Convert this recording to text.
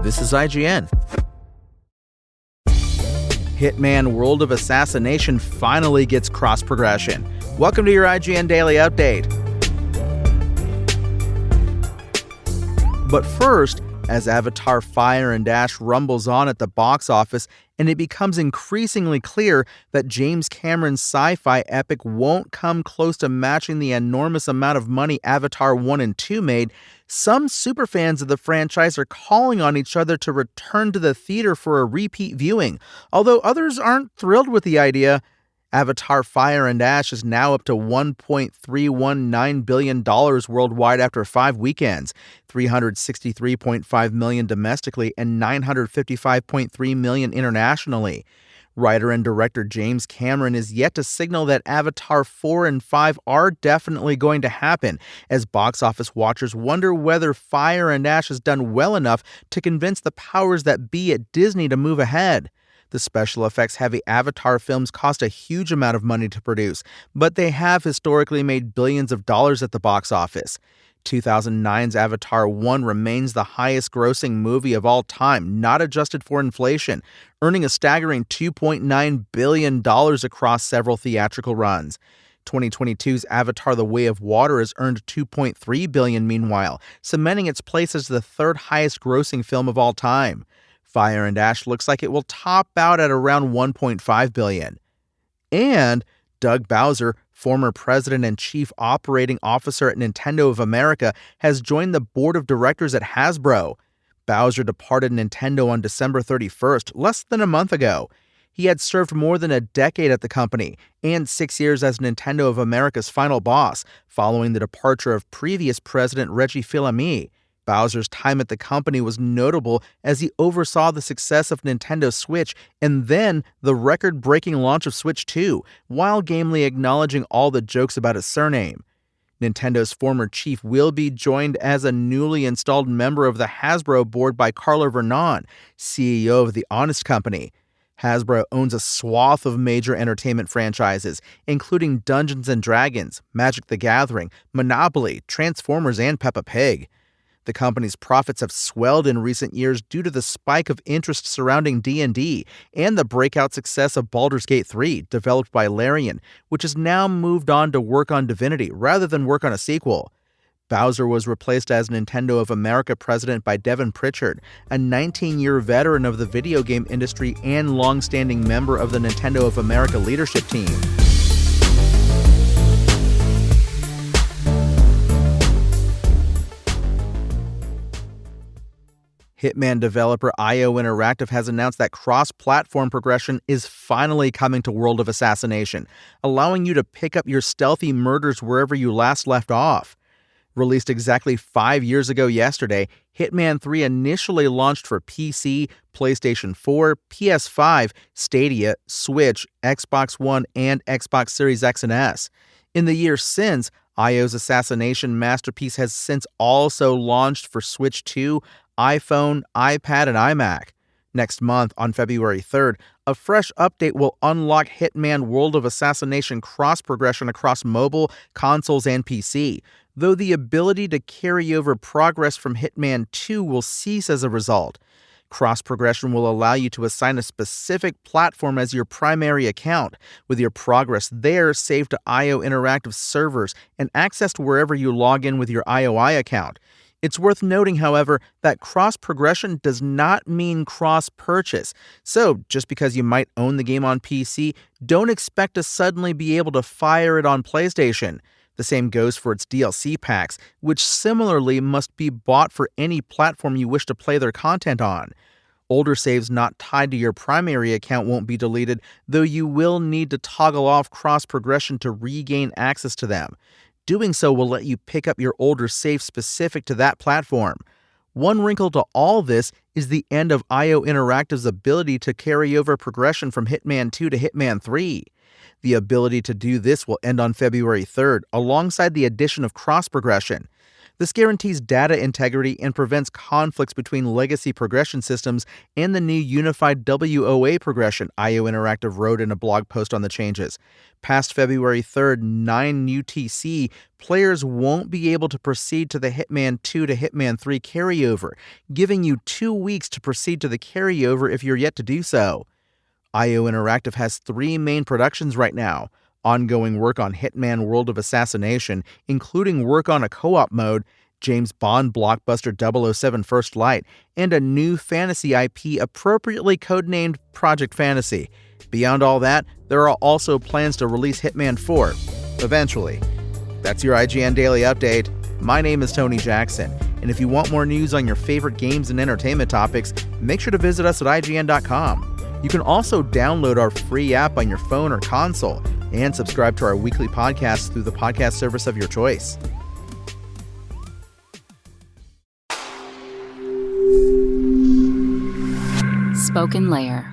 This is IGN. Hitman World of Assassination finally gets cross-progression. Welcome to your IGN Daily Update. But first, as Avatar Fire and Ash rumbles on at the box office, and it becomes increasingly clear that James Cameron's sci-fi epic won't come close to matching the enormous amount of money Avatar 1 and 2 made, some superfans of the franchise are calling on each other to return to the theater for a repeat viewing, although others aren't thrilled with the idea. Avatar Fire and Ash is now up to $1.319 billion worldwide after 5 weekends, $363.5 million domestically and $955.3 million internationally. Writer and director James Cameron is yet to signal that Avatar 4 and 5 are definitely going to happen, as box office watchers wonder whether Fire and Ash has done well enough to convince the powers that be at Disney to move ahead. The special effects-heavy Avatar films cost a huge amount of money to produce, but they have historically made billions of dollars at the box office. 2009's Avatar 1 remains the highest-grossing movie of all time, not adjusted for inflation, earning a staggering $2.9 billion across several theatrical runs. 2022's Avatar: The Way of Water has earned $2.3 billion meanwhile, cementing its place as the third highest-grossing film of all time. Fire and Ash looks like it will top out at around $1.5 billion. And Doug Bowser, former president and chief operating officer at Nintendo of America, has joined the board of directors at Hasbro. Bowser departed Nintendo on December 31st, less than a month ago. He had served more than a decade at the company and 6 years as Nintendo of America's final boss, following the departure of previous president Reggie Fils-Aimé. Bowser's time at the company was notable as he oversaw the success of Nintendo Switch and then the record-breaking launch of Switch 2, while gamely acknowledging all the jokes about his surname. Nintendo's former chief will be joined as a newly installed member of the Hasbro board by Carla Vernon, CEO of The Honest Company. Hasbro owns a swath of major entertainment franchises, including Dungeons & Dragons, Magic the Gathering, Monopoly, Transformers, and Peppa Pig. The company's profits have swelled in recent years due to the spike of interest surrounding D&D and the breakout success of Baldur's Gate 3, developed by Larian, which has now moved on to work on Divinity rather than work on a sequel. Bowser was replaced as Nintendo of America president by Devin Pritchard, a 19-year veteran of the video game industry and long-standing member of the Nintendo of America leadership team. Hitman developer IO Interactive has announced that cross-platform progression is finally coming to World of Assassination, allowing you to pick up your stealthy murders wherever you last left off. Released exactly 5 years ago yesterday, Hitman 3 initially launched for PC, PlayStation 4, PS5, Stadia, Switch, Xbox One, and Xbox Series X and S. In the years since, IO's Assassination masterpiece has since also launched for Switch 2, iPhone, iPad, and iMac. Next month, on February 3rd, a fresh update will unlock Hitman World of Assassination cross-progression across mobile, consoles, and PC, though the ability to carry over progress from Hitman 2 will cease as a result. Cross-progression will allow you to assign a specific platform as your primary account, with your progress there saved to IO Interactive servers and accessed wherever you log in with your IOI account. It's worth noting, however, that cross-progression does not mean cross-purchase. So, just because you might own the game on PC, don't expect to suddenly be able to fire it on PlayStation. The same goes for its DLC packs, which similarly must be bought for any platform you wish to play their content on. Older saves not tied to your primary account won't be deleted, though you will need to toggle off cross-progression to regain access to them. Doing so will let you pick up your older saves specific to that platform. One wrinkle to all this is the end of IO Interactive's ability to carry over progression from Hitman 2 to Hitman 3. The ability to do this will end on February 3rd, alongside the addition of cross-progression. This guarantees data integrity and prevents conflicts between legacy progression systems and the new unified WOA progression, IO Interactive wrote in a blog post on the changes. Past February 3rd, 9 UTC, players won't be able to proceed to the Hitman 2 to Hitman 3 carryover, giving you 2 weeks to proceed to the carryover if you're yet to do so. IO Interactive has 3 main productions right now: ongoing work on Hitman World of Assassination, including work on a co-op mode, James Bond blockbuster 007 First Light, and a new fantasy IP appropriately codenamed Project Fantasy. Beyond all that, there are also plans to release Hitman 4, eventually. That's your IGN Daily Update. My name is Tony Jackson, and if you want more news on your favorite games and entertainment topics, make sure to visit us at IGN.com. You can also download our free app on your phone or console and subscribe to our weekly podcasts through the podcast service of your choice. Spoken Layer.